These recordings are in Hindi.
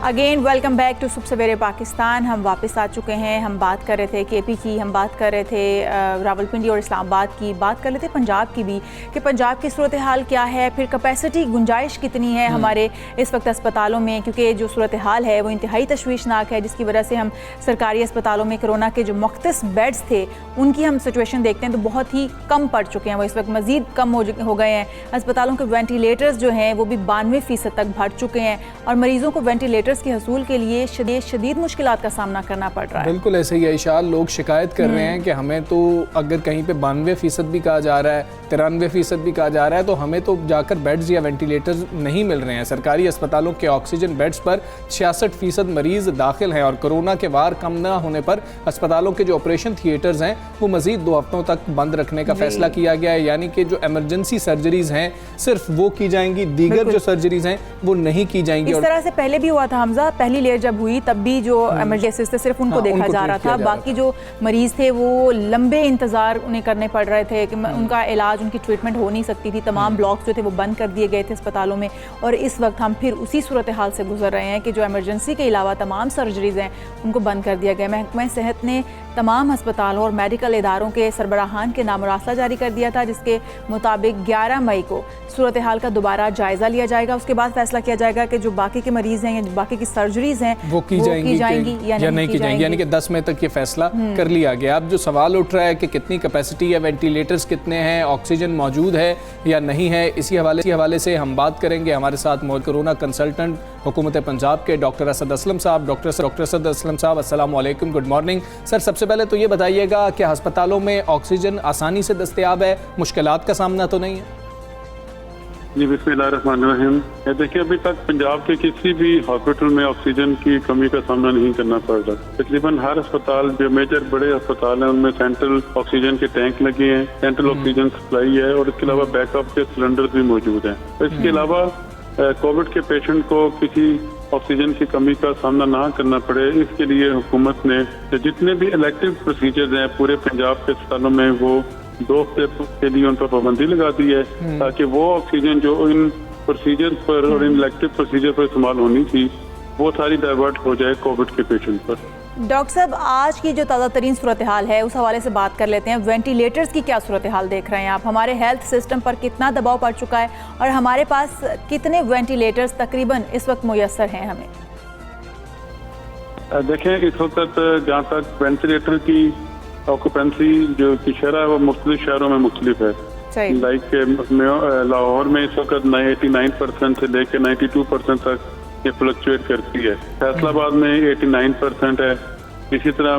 अगेन वेलकम बैक टू सुबह सवेरे पाकिस्तान। हम वापस आ चुके हैं। हम बात कर रहे थे केपी की, हम बात कर रहे थे रावलपिंडी और इस्लामाबाद की, बात कर रहे थे पंजाब की भी कि पंजाब की सूरत हाल क्या है, फिर कैपेसिटी गुंजाइश कितनी है हमारे इस वक्त अस्पतालों में, क्योंकि जो सूरत हाल है वो इंतहाई तशवीशनाक है, जिसकी वजह से हम सरकारी अस्पतालों में कोरोना के जो मुख्तस बेड्स थे उनकी हम सिचुएशन देखते हैं तो बहुत ही कम पड़ चुके हैं, वो इस वक्त मज़ीद कम हो गए हैं। अस्पतालों के वेंटिलेटर्स जो हैं वो भी 92% तक भर चुके हैं और मरीज़ों को वेंटिलेटर्स के हसूल के लिए शदीद मुश्किलात का सामना करना पड़ रहा है। बिल्कुल ऐसे ही इशाल, लोग शिकायत कर रहे हैं कि हमें तो अगर कहीं पे 92% भी कहा जा रहा है, 93% भी कहा जा रहा है, तो हमें तो जाकर बेड्स या वेंटिलेटर्स नहीं मिल रहे हैं। सरकारी अस्पतालों के ऑक्सीजन बेड्स पर 66% मरीज दाखिल हैं और कोरोना के वार कम न होने पर अस्पतालों के जो ऑपरेशन थिएटर्स हैं वो मजीद 2 हफ्तों तक बंद रखने का फैसला किया गया है, यानी कि जो एमरजेंसी सर्जरीज हैं सिर्फ वो की जाएंगी, दीगर जो सर्जरीज हैं वो नहीं की जाएंगी। इस तरह से पहले भी हुआ था हमजा, पहली लेयर जब हुई तब भी जो एमरजेंसी थे सिर्फ उनको देखा जा रहा था, बाकी जो मरीज थे वो लंबे इंतजार उन्हें करने पड़ रहे थे कि उनका इलाज, उनकी ट्रीटमेंट हो नहीं सकती थी। तमाम ब्लॉक्स जो थे वो बंद कर दिए गए थे अस्पतालों में और इस वक्त हम फिर उसी सूरत हाल से गुजर रहे हैं कि जो एमरजेंसी के अलावा तमाम सर्जरीज हैं उनको बंद कर दिया गया। महकमा सेहत ने तमाम अस्पतालों और मेडिकल इदारों के सरबराहान के नाम मुरासला जारी कर दिया था, जिसके मुताबिक 11 मई को सूरत हाल का दोबारा जायजा लिया जाएगा। उसके बाद फैसला किया जाएगा कि जो बाकी के मरीज हैं या बाकी की सर्जरीज हैं वो की जाएंगी या नहीं की जाएंगी, यानी कि 10 मई तक ये फैसला कर लिया गया। अब जो सवाल उठ रहा है कि कितनी कैपेसिटी है, वेंटिलेटर्स कितने हैं, ऑक्सीजन मौजूद है या नहीं है, इसी हवाले से हम बात करेंगे। हमारे साथ मौजूद कोरोना कंसल्टेंट हुकूमत पंजाब के डॉक्टर असद असलम साहब। डॉक्टर असद असलम साहब, अस्सलाम वालेकुम, गुड मॉर्निंग। सर, सबसे पहले तो ये बताइएगा कि अस्पतालों में ऑक्सीजन आसानी से दस्तयाब है, मुश्किलात का सामना तो नहीं है? जी बिस्मिल्लाहिर्रहमानिर्रहीम। देखिए, अभी तक पंजाब के किसी भी हॉस्पिटल में ऑक्सीजन की कमी का सामना नहीं करना पड़ रहा। तकरीबन हर अस्पताल, जो मेजर बड़े अस्पताल हैं, उनमें सेंट्रल ऑक्सीजन के टैंक लगे हैं, सेंट्रल ऑक्सीजन सप्लाई है और इसके अलावा बैकअप के सिलेंडर भी मौजूद हैं। तो इसके अलावा कोविड के पेशेंट को किसी ऑक्सीजन की कमी का सामना ना करना पड़े, इसके लिए हुकूमत ने जितने भी इलेक्टिव प्रोसीजर्स हैं पूरे पंजाब के अस्पतालों में वो 2 हफ्ते के लिए उन पर पाबंदी लगा दी है, ताकि वो ऑक्सीजन जो इन प्रोसीजर पर और इन इलेक्टिव प्रोसीजर पर इस्तेमाल होनी थी वो सारी डाइवर्ट हो जाए कोविड के पेशेंट पर। डॉक्टर साहब, आज की जो ताज़ा तरीन सूरत हाल है उस हवाले से बात कर लेते हैं। वेंटिलेटर्स की क्या सूरत हाल देख रहे हैं आप? हमारे हेल्थ सिस्टम पर कितना दबाव पड़ चुका है और हमारे पास कितने वेंटिलेटर्स तकरीबन इस वक्त मुयस्सर हैं हमें? देखें, इस वक्त जहाँ तक वेंटिलेटर की ऑक्यूपेंसी जो की शरह है वो मुख्तलिफ शहरों में मुख्तलिफ है। लाइक लाहौर में इस वक्त 89% से लेकर 92% तक ये फ्लक्चुएट करती है। फैसलाबाद में 89% है। इसी तरह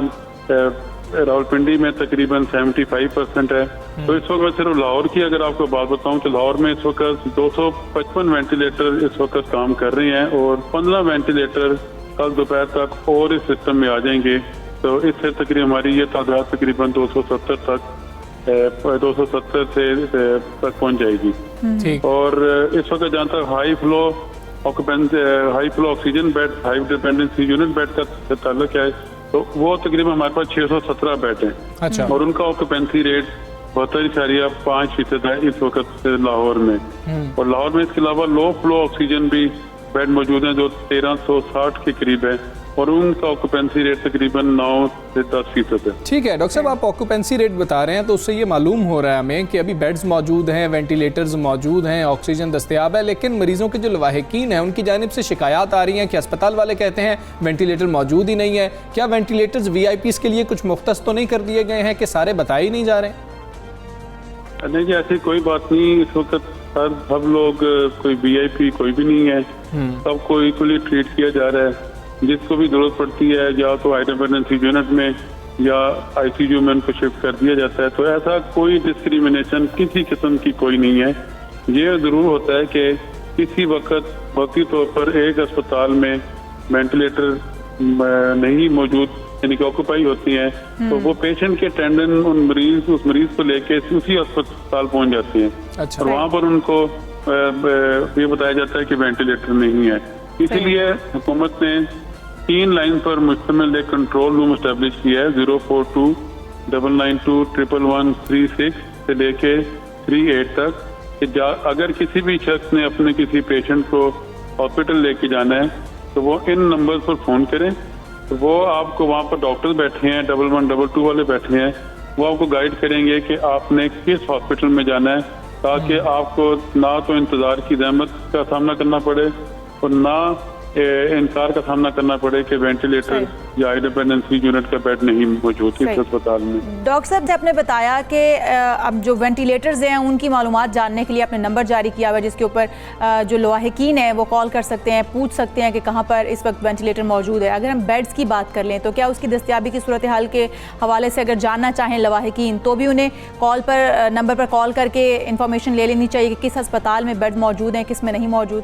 रावलपिंडी में तकरीबन 75% है। तो इस वक्त सिर्फ लाहौर की अगर आपको बात बताऊं तो लाहौर में इस वक्त 255 वेंटिलेटर इस वक्त काम कर रहे हैं और 15 वेंटिलेटर कल दोपहर तक और इस सिस्टम में आ जाएंगे। तो इससे तकरीबन हमारी ये तादाद तकरीबन 270 तक पहुंच जाएगी। और इस वक्त जहाँ तक high flow oxygen bed, high dependency unit bed का ताल्लुक है, तो वो तकरीबन हमारे पास 617 बेड हैं। अच्छा। और उनका ऑक्यूपेंसी रेट 72.5% है इस वक्त लाहौर में। और लाहौर में इसके अलावा लो फ्लो ऑक्सीजन भी बेड मौजूद हैं जो 1360 के करीब है और उनका ऑक्यूपेंसी रेट तकरीबन 9 से 10% है। ठीक है डॉक्टर साहब, आप ऑक्यूपेंसी रेट बता रहे हैं तो उससे ये मालूम हो रहा है हमें कि अभी बेड्स मौजूद हैं, वेंटिलेटर्स मौजूद हैं, ऑक्सीजन दस्तयाब है, लेकिन मरीजों के जो लवाहिकीन हैं उनकी जानिब से शिकायत आ रही हैं कि अस्पताल वाले कहते हैं वेंटिलेटर मौजूद ही नहीं है। क्या वेंटिलेटर्स VIPs के लिए कुछ मुख्तस तो नहीं कर दिए गए हैं कि सारे बताए ही नहीं जा रहे? नहीं जी, ऐसी कोई बात नहीं। इस वक्त सब लोग, कोई VIP कोई भी नहीं है, सबको इक्वली ट्रीट किया जा रहा है। जिसको भी जरूरत पड़ती है या तो हाई डिपेंडेंसी यूनिट में या ICU में उनको शिफ्ट कर दिया जाता है। तो ऐसा कोई डिस्क्रिमिनेशन किसी किस्म की कोई नहीं है। ये जरूर होता है कि किसी वक्ती तौर पर एक अस्पताल में वेंटिलेटर नहीं मौजूद, यानी कि ऑक्यूपाई होती हैं, तो वो पेशेंट के अटेंडेंट उस मरीज को लेके उसी अस्पताल पहुंच जाते हैं। अच्छा। और वहाँ पर उनको ये बताया जाता है कि वेंटिलेटर नहीं है। इसीलिए हुकूमत ने 3 लाइन पर मुश्तमिल एक कंट्रोल रूम एस्टेब्लिश किया है। 042 992 111 36 से लेके 38 तक। अगर किसी भी शख्स ने अपने किसी पेशेंट को हॉस्पिटल लेके जाना है तो वो इन नंबर पर फ़ोन करें, तो वो आपको वहाँ पर डॉक्टर बैठे हैं, 1111 वाले बैठे हैं, वो आपको गाइड करेंगे कि आपने किस हॉस्पिटल में जाना है, ताकि आपको ना तो इंतज़ार की ज़हमत का सामना करना पड़े और ना इनकार का सामना करना पड़े कि वेंटिलेटर या हाई डिपेंडेंसी यूनिट का बेड नहीं मौजूद इस अस्पताल में। डॉक्टर साहब ने आपने बताया कि अब जो वेंटिलेटर्स हैं उनकी मालूमात जानने के लिए आपने नंबर जारी किया हुआ है, जिसके ऊपर जो लवाहिकीन है वो कॉल कर सकते हैं, पूछ सकते हैं कि कहाँ पर इस वक्त वेंटिलेटर मौजूद है। अगर हम बेड्स की बात कर लें तो क्या उसकी दस्तियाबी की सूरत हाल के हवाले से अगर जानना चाहें लवाहिकीन, तो भी उन्हें कॉल पर नंबर पर कॉल करके इंफॉर्मेशन ले लेनी चाहिए कि किस अस्पताल में बेड मौजूद हैं, किस में नहीं मौजूद?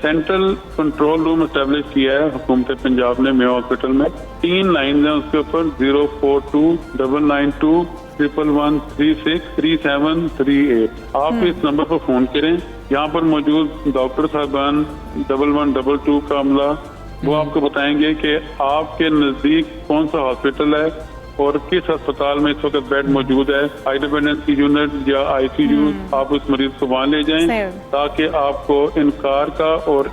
सेंट्रल कंट्रोल रूम एस्टेब्लिश किया है हुकूमत पंजाब ने मेयो हॉस्पिटल में। 3 लाइन है उसके ऊपर 042992111363738। आप इस नंबर पर फोन करें। यहाँ पर मौजूद डॉक्टर साहबान 1122 का अमला वो आपको बताएंगे कि आपके नजदीक कौन सा हॉस्पिटल है और किस अस्पताल में इस वक्त बेड मौजूद है, हाई डिपेंडेंसी यूनिट या ICU। आप उस मरीज को वहाँ ले जाएं ताकि आपको इनकार का और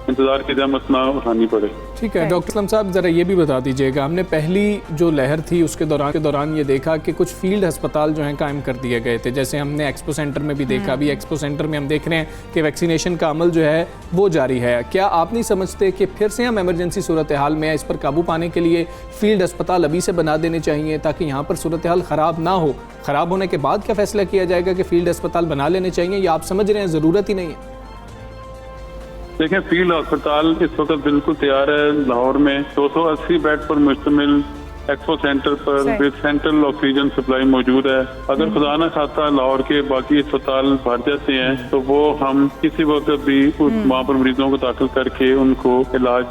इंतजार की जहमत ना उठानी पड़े। ठीक है डॉक्टर असलम साहब, ज़रा ये भी बता दीजिएगा, हमने पहली जो लहर थी उसके दौरान ये देखा कि कुछ फील्ड अस्पताल जो हैं कायम कर दिए गए थे, जैसे हमने एक्सपो सेंटर में भी देखा। अभी एक्सपो सेंटर में हम देख रहे हैं कि वैक्सीनेशन का अमल जो है वो जारी है। क्या आप नहीं समझते कि फिर से हम इमरजेंसी सूरत हाल में इस पर काबू पाने के लिए फील्ड अस्पताल अभी से बना देने चाहिए ताकि यहाँ पर सूरत हाल ख़राब ना हो? ख़राब होने के बाद क्या फैसला किया जाएगा कि फील्ड अस्पताल बना लेने चाहिए, या आप समझ रहे हैं ज़रूरत ही नहीं है? देखें, फील्ड अस्पताल इस वक्त बिल्कुल तैयार है। लाहौर में 280 बेड पर मुश्तमिल एक्सपो सेंटर पर सेंट्रल ऑक्सीजन सप्लाई मौजूद है। अगर खुदा ना खाता लाहौर के बाकी अस्पताल भर जाते हैं तो वो हम किसी वक्त भी वहाँ पर मरीजों को दाखिल करके उनको इलाज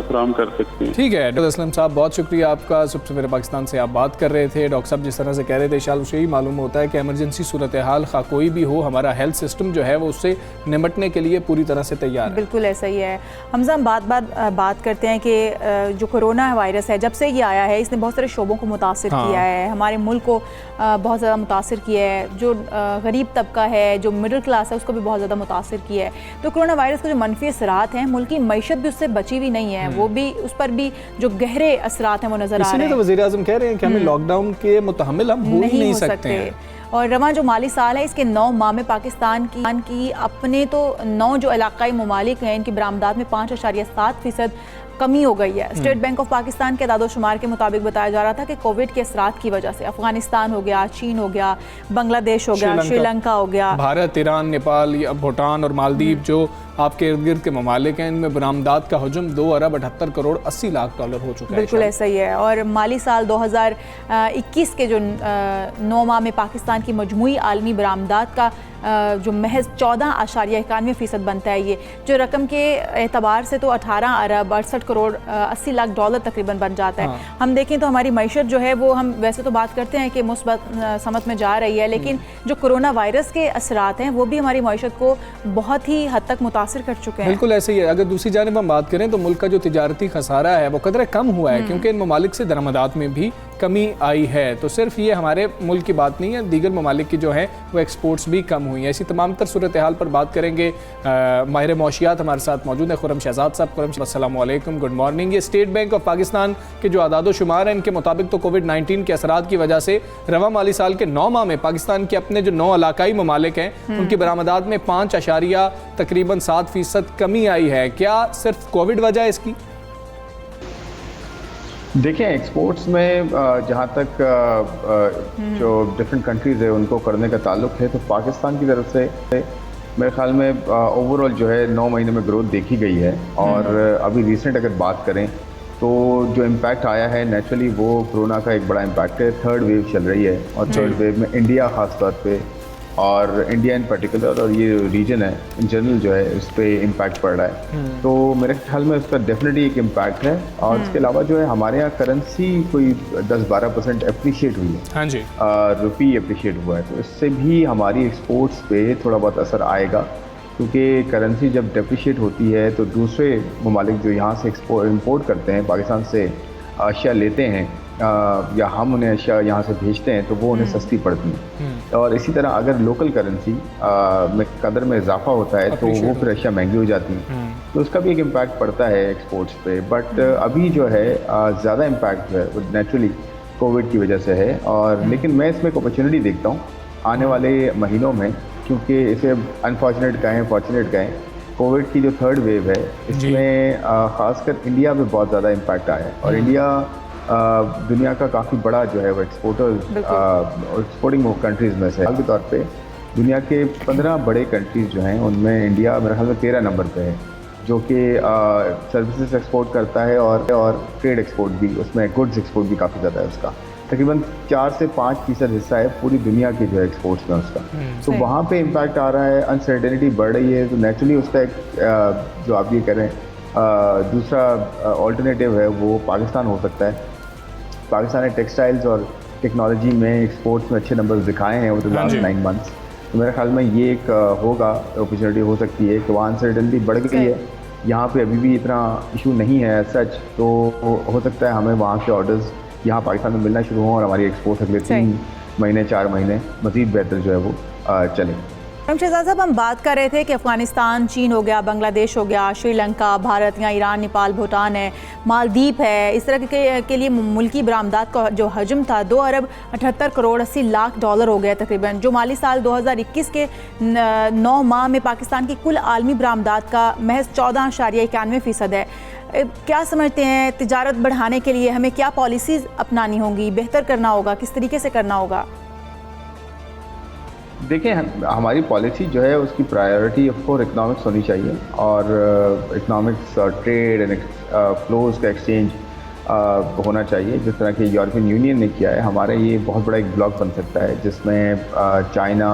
फराहम कर सकते हैं। ठीक है डॉक्टर असलम साहब, बहुत शुक्रिया आपका। सबसे पहले पाकिस्तान से आप बात कर रहे थे। डॉक्टर साहब जिस तरह से कह रहे थे, शायद उसे ही मालूम होता है कि एमरजेंसी सूरत हाल खा कोई भी हो, हमारा हेल्थ सिस्टम जो है वो उससे निपटने के लिए पूरी तरह से तैयार है। बिल्कुल ऐसा ही है। हमजा, हम बात करते हैं कि जो कोरोना वायरस है, जब से ये आया है इसने बहुत सारे शोबों को मुतासिर किया है, हमारे मुल्क को बहुत ज़्यादा मुतासिर किया है। जो गरीब तबका है, जो मिडिल क्लास है, उसको भी बहुत ज़्यादा मुतासिर किया है। तो कोरोना वायरस के जो मनफी असरात हैं, मुल्क की मईशत भी उससे बची हुई नहीं है, वो भी उस पर भी जो गहरे असरात हैं वो नज़र आ रहे हैं। तो वज़ीर आज़म कह रहे हैं कि हमें लॉकडाउन के मुतहम्मिल हम हो ही नहीं सकते हैं। और रवां जो माली साल है इसके 9 माह में पाकिस्तान की अपने तो 9 जो इलाकाई ममालिक हैं इनकी बरामदात में 5.7% कमी हो गई है। स्टेट बैंक ऑफ पाकिस्तान के दादोशुमार के मुताबिक बताया जा रहा था कि कोविड के असरात की वजह से अफगानिस्तान हो गया, चीन हो गया, बांग्लादेश हो गया, श्रीलंका हो गया, भारत, ईरान, नेपाल, भूटान और मालदीव जो आपके इर्द गिर्द के ममालिक हैं, इनमें बरामदात का हजम 2 अरब 78 करोड़ 80 लाख डॉलर हो चुका है। बिल्कुल ऐसा ही है। और माली साल 2021 के जो 9 माह में पाकिस्तान की मजमूई आलमी बरामदात का जो महज 14.91% बनता है, ये जो रकम के एतबार से तो 18 अरब 68 करोड़ 80 लाख डॉलर तकरीबन बन जाता है। हम देखें तो हमारी मईशत जो है वो, हम वैसे तो बात करते हैं कि मुस्बत समत में जा रही है, लेकिन जो कोरोना वायरस के असरात हैं वो भी हमारी मईशत को बहुत ही हद तक मुतासिर कर चुके हैं। बिल्कुल ऐसे ही है। अगर दूसरी जानिब हम बात करें तो मुल्क का जो तिजारती खसारा है वो कदर कम हुआ है, क्योंकि इन ममालिक से दरमदात में भी कमी आई है। तो सिर्फ ये हमारे मुल्क की बात नहीं है, दीगर ममालिक की जो है वो एक्सपोर्ट्स भी कम हुई हैं। ऐसी तमाम तर सूरत हाल पर बात करेंगे। माहिर मौशियात हमारे साथ मौजूद है खुर्रम शहजाद साहब। खुर्रम, अस्सलाम वालेकुम, गुड मॉर्निंग। ये स्टेट बैंक ऑफ पाकिस्तान के जो आदादो शुमार हैं, इनके मुताबिक तो कोविड-19 के असरात की वजह से रवा माली साल के 9 माह में पाकिस्तान के अपने जो 9 इलाकाई ममालिक हैं उनकी बरामदात में 5.7% कमी आई है। क्या सिर्फ कोविड वजह है इसकी? देखें, एक्सपोर्ट्स में जहाँ तक जो डिफरेंट कंट्रीज़ है उनको करने का ताल्लुक है, तो पाकिस्तान की तरफ से मेरे ख्याल में ओवरऑल जो है 9 महीने में ग्रोथ देखी गई है। और अभी रिसेंट अगर बात करें तो जो इम्पैक्ट आया है नेचुरली वो कोरोना का एक बड़ा इम्पैक्ट है। 3rd वेव चल रही है और 3rd वेव में इंडिया ख़ास तौर पे और इंडिया इन पर्टिकुलर और ये रीजन है इन जनरल जो है उस पर इम्पैक्ट पड़ रहा है। तो मेरे ख्याल में उसका डेफिनेटली एक इम्पैक्ट है। और इसके अलावा जो है हमारे यहाँ करेंसी कोई 10-12% अप्रिशिएट हुई है। हाँ जी, रुपी अप्रिशिएट हुआ है, तो इससे भी हमारी एक्सपोर्ट्स पे थोड़ा बहुत असर आएगा, क्योंकि करेंसी जब डेप्रिशिएट होती है तो दूसरे ममालिक जो यहाँ से इंपोर्ट करते हैं, पाकिस्तान से अशिया लेते हैं, या हम उन्हें अशिया यहाँ से भेजते हैं तो वो उन्हें सस्ती पड़ती है। और इसी तरह अगर लोकल करेंसी में कदर में इजाफा होता है तो वो फिर अशिया महंगी हो जाती है, तो उसका भी एक इम्पैक्ट पड़ता है एक्सपोर्ट्स पे। बट अभी जो है ज़्यादा इम्पैक्ट जो है वो नेचुरली कोविड की वजह से है। और लेकिन मैं इसमें एक अपॉर्चुनिटी देखता हूँ आने वाले महीनों में, क्योंकि इसे अनफॉर्चुनेट कहें फॉर्चुनेट कहें, कोविड की जो थर्ड वेव है इसमें ख़ासकर इंडिया में बहुत ज़्यादा इम्पैक्ट आया है। और इंडिया दुनिया का काफ़ी बड़ा जो है वो एक्सपोर्टिंग कंट्रीज़ में से के तौर पे दुनिया के 15 बड़े कंट्रीज़ जो हैं उनमें इंडिया मेरे ख्याल में 13 नंबर पे है, जो कि सर्विसेज एक्सपोर्ट करता है और ट्रेड एक्सपोर्ट भी, उसमें गुड्स एक्सपोर्ट भी काफ़ी ज़्यादा है उसका। तकरीबन 4 से 5% हिस्सा है पूरी दुनिया के जो है एक्सपोर्ट्स में उसका। तो वहाँ पे इम्पैक्ट आ रहा है, अनसर्टेनिटी बढ़ रही है, तो नेचुरली उसका एक जो आप ये करें दूसरा ऑल्टरनेटिव है वो पाकिस्तान हो सकता है। पाकिस्तान ने टेक्सटाइल्स और टेक्नोलॉजी में एक्सपोर्ट्स में अच्छे नंबर्स दिखाए हैं ओवर द लास्ट 9 मंथ्स। तो मेरे ख्याल में ये एक होगा अपॉर्चुनिटी हो सकती है कि वहाँ अनसर्टेनिटी बढ़ गई है, यहाँ पे अभी भी इतना इशू नहीं है सच, तो हो सकता है हमें वहाँ के ऑर्डर्स यहाँ पाकिस्तान में मिलना शुरू हों और हमारी एक्सपोर्ट अगले 3 महीने 4 महीने मज़ीद बेहतर जो है वो चले। शहजाद साहब, हम बात कर रहे थे कि अफ़गानिस्तान, चीन हो गया, बांग्लादेश हो गया, श्रीलंका, भारत या ईरान, नेपाल, भूटान है, मालदीव है, इस तरह के लिए मुल्की बरामदात का जो हजम था 2 अरब 78 करोड़ 80 लाख डॉलर हो गया तकरीबन, जो माली साल 2021 के 9 माह में पाकिस्तान की कुल आलमी बरामदात का महज 14.91% है। क्या समझते हैं, तिजारत बढ़ाने के लिए हमें क्या पॉलिसीज़ अपनानी होंगी, बेहतर करना होगा, किस तरीके से करना होगा? देखें, हमारी पॉलिसी जो है उसकी प्रायोरिटी ऑफ कोर्स इकनॉमिक्स होनी चाहिए, और इकनॉमिक्स और ट्रेड एंड फ्लोज का एक्सचेंज होना चाहिए जिस तरह कि यूरोपियन यूनियन ने किया है। हमारा ये बहुत बड़ा एक ब्लॉक बन सकता है जिसमें चाइना,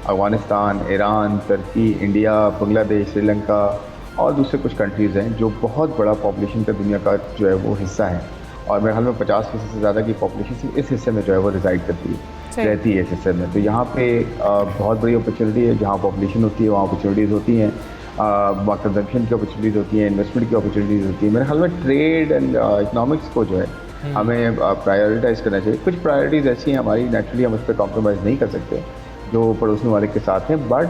अफ़गानिस्तान, ईरान, तुर्की, इंडिया, बांग्लादेश, श्रीलंका और दूसरे कुछ कंट्रीज़ हैं जो बहुत बड़ा पॉपुलेशन का दुनिया का जो है वो हिस्सा है। और मेरे ख्याल में 50% से ज़्यादा की पॉपुलेशन इस हिस्से में जो है वो रिजाइड रहती है इस हिस्से में। तो यहाँ पे बहुत बड़ी अपॉर्चुनिटी है, जहाँ पॉपुलेशन होती है वहाँ अपॉर्चुनिटीज़ होती हैं, वहाँ कंजम्पशन की अपॉर्चुनिटीज़ होती हैं, इन्वेस्टमेंट की अपॉर्चुनिटीज़ होती हैं। मेरे ख्याल में ट्रेड एंड इकनॉमिक्स को जो है हमें प्रायोरिटाइज़ करना चाहिए। कुछ प्रायोरिटीज़ ऐसी हैं हमारी, नेचुरली हम उस पर कॉम्प्रोमाइज़ नहीं कर सकते जो पड़ोसी वाले के साथ हैं, बट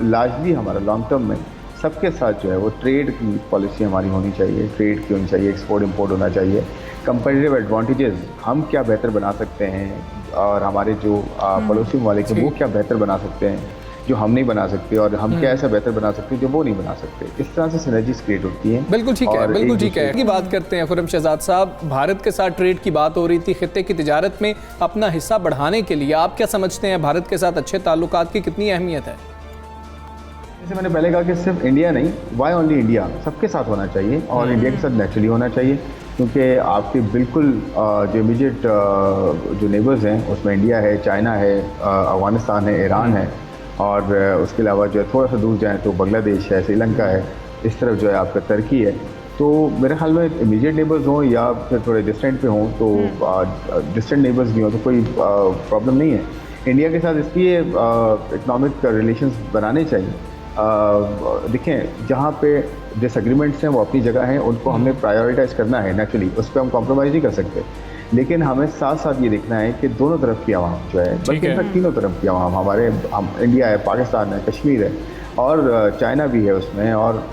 लार्जली हमारा लॉन्ग टर्म में सबके साथ जो है वो ट्रेड की पॉलिसी हमारी होनी चाहिए, ट्रेड की होनी चाहिए, एक्सपोर्ट इंपोर्ट होना चाहिए, कंपेटिटिव एडवांटेजेस हम क्या बेहतर बना सकते हैं और हमारे जो पड़ोसी वाले के वो क्या बेहतर बना सकते हैं जो हम नहीं बना सकते, और हम क्या ऐसा बेहतर बना सकते हैं जो वो नहीं बना सकते। इस तरह से सिनर्जीज क्रिएट होती हैं। बिल्कुल ठीक है, बिल्कुल ठीक है। की बात करते हैं खुर्रम शहजाद साहब, भारत के साथ ट्रेड की बात हो रही थी, खित्ते की तिजारत में अपना हिस्सा बढ़ाने के लिए आप क्या समझते हैं, भारत के साथ अच्छे ताल्लुकात की कितनी अहमियत है? जैसे मैंने पहले कहा कि सिर्फ इंडिया नहीं, वाई ओनली इंडिया, सबके साथ होना चाहिए और इंडिया के साथ नेचुरली होना चाहिए, क्योंकि आपके बिल्कुल जो इमीडिएट जो नेबर्स हैं उसमें इंडिया है, चाइना है, अफगानिस्तान है, ईरान है, और उसके अलावा जो है थोड़ा सा दूर जाएँ तो बांग्लादेश है, श्रीलंका है, इस तरफ जो है आपका तुर्की है। तो मेरे ख्याल में इमीडिएट नेबर्स हों या फिर थोड़े डिस्टेंट पे हों, तो डिस्टेंट नेबर्स भी हों तो कोई प्रॉब्लम नहीं है। इंडिया के साथ इसलिए इकनॉमिक रिलेशंस बनाने चाहिए। देखें, जहाँ पे डिसएग्रीमेंट्स हैं वो अपनी जगह हैं, उनको हमने प्रायोरिटाइज़ करना है, नेचुरली उस पर हम कॉम्प्रोमाइज़ नहीं कर सकते, लेकिन हमें साथ साथ ये देखना है कि दोनों तरफ की आवाम जो है, बल्कि इनफैक्ट तीनों तरफ की आवाम, हम इंडिया है, पाकिस्तान है, कश्मीर है और चाइना भी है उसमें, और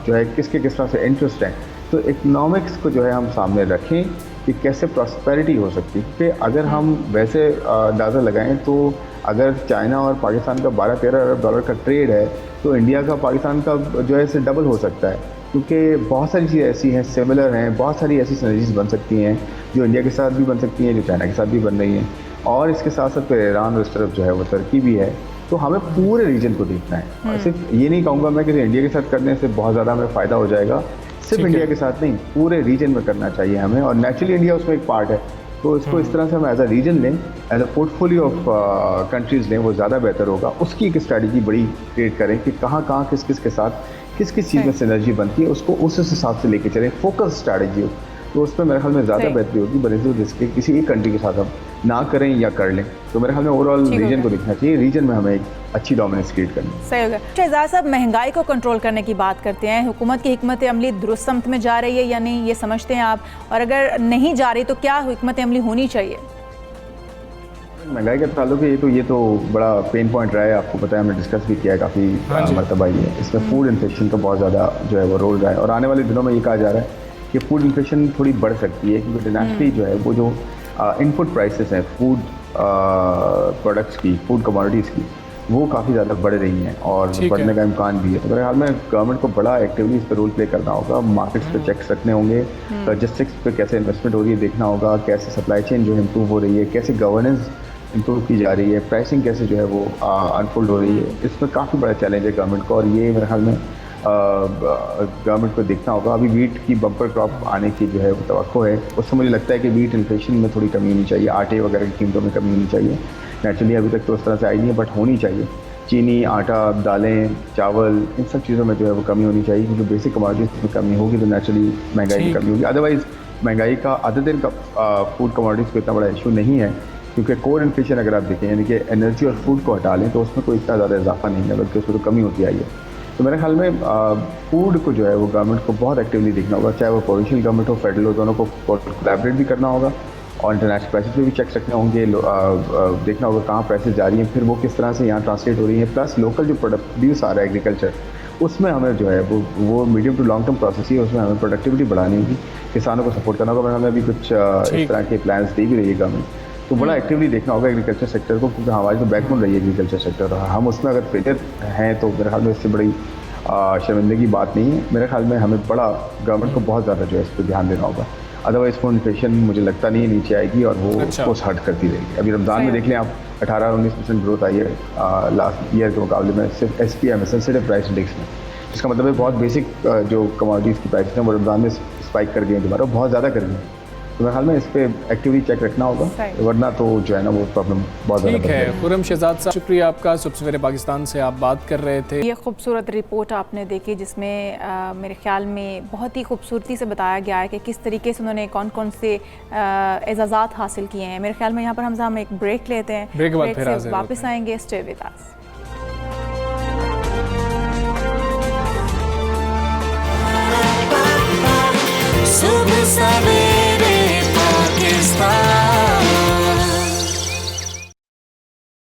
जो है किसके किस तरह से इंटरेस्ट हैं। तो इकनॉमिक्स को जो है हम सामने रखें कि कैसे प्रॉस्पेरिटी हो सकती है, क्योंकि अगर हम वैसे अंदाज़ा लगाएं तो अगर चाइना और पाकिस्तान का 12-13 अरब डॉलर का ट्रेड है तो इंडिया का पाकिस्तान का जो है इसे डबल हो सकता है, क्योंकि बहुत सारी चीज़ें ऐसी हैं, सिमिलर हैं, बहुत सारी ऐसी सिनर्जीज बन सकती हैं जो इंडिया के साथ भी बन सकती हैं, जो चाइना के साथ भी बन रही हैं, और इसके साथ साथ फिर ईरान और इस तरफ जो है वो तुर्की भी है। तो हमें पूरे रीजन को देखना है, सिर्फ ये नहीं कहूँगा मैं कि इंडिया के साथ करने से बहुत ज़्यादा हमें फ़ायदा हो जाएगा, सिर्फ इंडिया के साथ नहीं, पूरे रीजन में करना चाहिए हमें, और नेचुरली इंडिया उसमें एक पार्ट है, तो इसको इस तरह से हम एज अ रीजन लें, as a portfolio of countries लें, वो ज़्यादा बेहतर होगा। उसकी एक स्ट्रैटेजी बड़ी क्रिएट करें कि कहाँ कहाँ किस किस के साथ किस किस चीज़ में सिनर्जी बनती है, उसको उस हिसाब से लेके चलें, फोकस स्ट्रैटेजी तो उसमें मेरे ख्याल में ज़्यादा सही। बेहतरी होगी बनस्बत इसके किसी एक कंट्री के साथ हम ना करें या कर लें। तो मेरे ख्याल में ओवरऑल ठीक हो रीजन गया। को देखना चाहिए, रीजन में हमें एक अच्छी डोमिनेंस क्रिएट करनी है। सही हो गया। शहजाद साहब, महंगाई को कंट्रोल करने की बात करते हैं, हुकूमत की हिकमत अमली दुरुस्त समत में जा रही है या नहीं, ये समझते हैं आप? और अगर नहीं जा रही तो क्या हिकमत अमली होनी चाहिए? महंगाई का ताल्लुक है, ये तो बड़ा पेन पॉइंट रहा है, आपको पता है हमने डिस्कस भी किया है काफ़ी मरतबा ये है। इसमें फूड इन्फेक्शन का बहुत ज़्यादा जो है वो रोल रहा है, और आने वाले दिनों में ये कहा जा रहा है कि फूड इन्फेक्शन थोड़ी बढ़ सकती है, क्योंकि इंटरनेशनली जो है वो जो इनपुट प्राइसेस हैं फूड प्रोडक्ट्स की, फूड कमोडिटीज़ की, वो काफ़ी ज़्यादा बढ़ रही हैं और ठीक बढ़ने है। का इम्कान भी है। तो मेरे ख्याल में गवर्नमेंट को बड़ा एक्टिवली इस पर रोल प्ले करना होगा, मार्केट्स पे चेक्स रखने होंगे, लॉजिस्टिक्स पे कैसे इन्वेस्टमेंट हो रही है देखना होगा, कैसे सप्लाई चेन जो है इम्प्रूव हो रही है, कैसे गवर्नेंस इम्प्रूव की जा रही है, प्राइसिंग कैसे जो है वो अनफोल्ड हो रही है। इसमें काफ़ी बड़ा चैलेंज है गवर्नमेंट को, और ये मेरे ख्याल में गवर्नमेंट को देखना होगा। अभी वीट की बम्पर क्रॉप आने की जो है वो तवक्को है, उससे मुझे लगता है कि वीट इन्फ्लेशन में थोड़ी कमी होनी चाहिए, आटे वगैरह की कीमतों में कमी होनी चाहिए। नेचुरली अभी तक तो उस तरह से आई नहीं है, बट होनी चाहिए। चीनी, आटा, दालें, चावल, इन सब चीज़ों में जो है वो कमी होनी चाहिए, क्योंकि बेसिक कमोडिटीज़ में कमी होगी तो नेचुरली महंगाई में कमी होगी। अदरवाइज़ महंगाई का अदर दिन का फूड कमोडिटीज़ को इतना बड़ा इशू नहीं है, क्योंकि कोर इन्फ्लेशन अगर आप देखें, यानी कि एनर्जी और फूड को हटा लें, तो उसमें कोई इतना ज़्यादा इजाफा नहीं है, बल्कि उसमें तो कमी होती आई है। तो मेरे ख्याल में फूड को जो है वो गवर्नमेंट को बहुत एक्टिवली देखना होगा, चाहे वो प्रोविंशियल गवर्नमेंट हो, फेडरल हो, दोनों को कोलैबोरेट भी करना होगा, और इंटरनेशनल प्राइसेस पे भी चेक रखने होंगे, देखना होगा कहाँ प्राइसेस जा रही हैं, फिर वो किस तरह से यहाँ ट्रांसलेट हो रही हैं, प्लस लोकल जो प्रोड्यूस आ रहा है एग्रीकल्चर, उसमें हमें जो है वो medium to long term process ही है, उसमें हमें प्रोडक्टिविटी बढ़ानी होगी, किसानों को सपोर्ट करना होगा। हमें अभी कुछ इस तरह के प्लान्स दे भी रही है गवर्नमेंट, तो बड़ा एक्टिवली देखना होगा एग्रीकल्चर सेक्टर को, क्योंकि हमारी तो बैकबोन रही है एग्रीकल्चर सेक्टर, हम उसमें अगर फेलियर हैं तो मेरे ख्याल में इससे बड़ी शर्मिंदगी की बात नहीं है। मेरे ख्याल में हमें बड़ा गवर्नमेंट को बहुत ज़्यादा जो है इस पर ध्यान देना होगा, अदरवाइज फूड इन्फ्लेशन मुझे लगता नहीं है नीचे आएगी, और वो कोर्स हर्ट करती रहेगी। अभी रमज़ान में देख लें आप, 18-19% ग्रोथ आई है लास्ट ईयर के मुकाबले में, सिर्फ SPI सेंसिटिव प्राइस इंडेक्स में। इसका मतलब है बहुत बेसिक जो कमोडिटीज़ की प्राइस हैं वो रमज़ान में स्पाइक कर गई हैं दोबारा, बहुत ज़्यादा कर गई हैं। तो मेरे ख्याल में इस पर एक्टिवली चेक रखना होगा, वरना तो जो है ना वो प्रॉब्लम बहुत ज़्यादा ठीक है। खुर्रम शहजाद साहब, शुक्रिया आपका। सुबह सवेरे पाकिस्तान से आप बात कर रहे थे। ये खूबसूरत रिपोर्ट आपने देखी, जिसमें मेरे ख्याल में बहुत ही खूबसूरती से बताया गया है कि किस तरीके से उन्होंने कौन कौन से एजाज़ात हासिल किए हैं। मेरे ख्याल में यहाँ पर हम एक ब्रेक लेते हैं, ब्रेक के बाद फिर से हाजिर वापस आएंगे। Stay with us.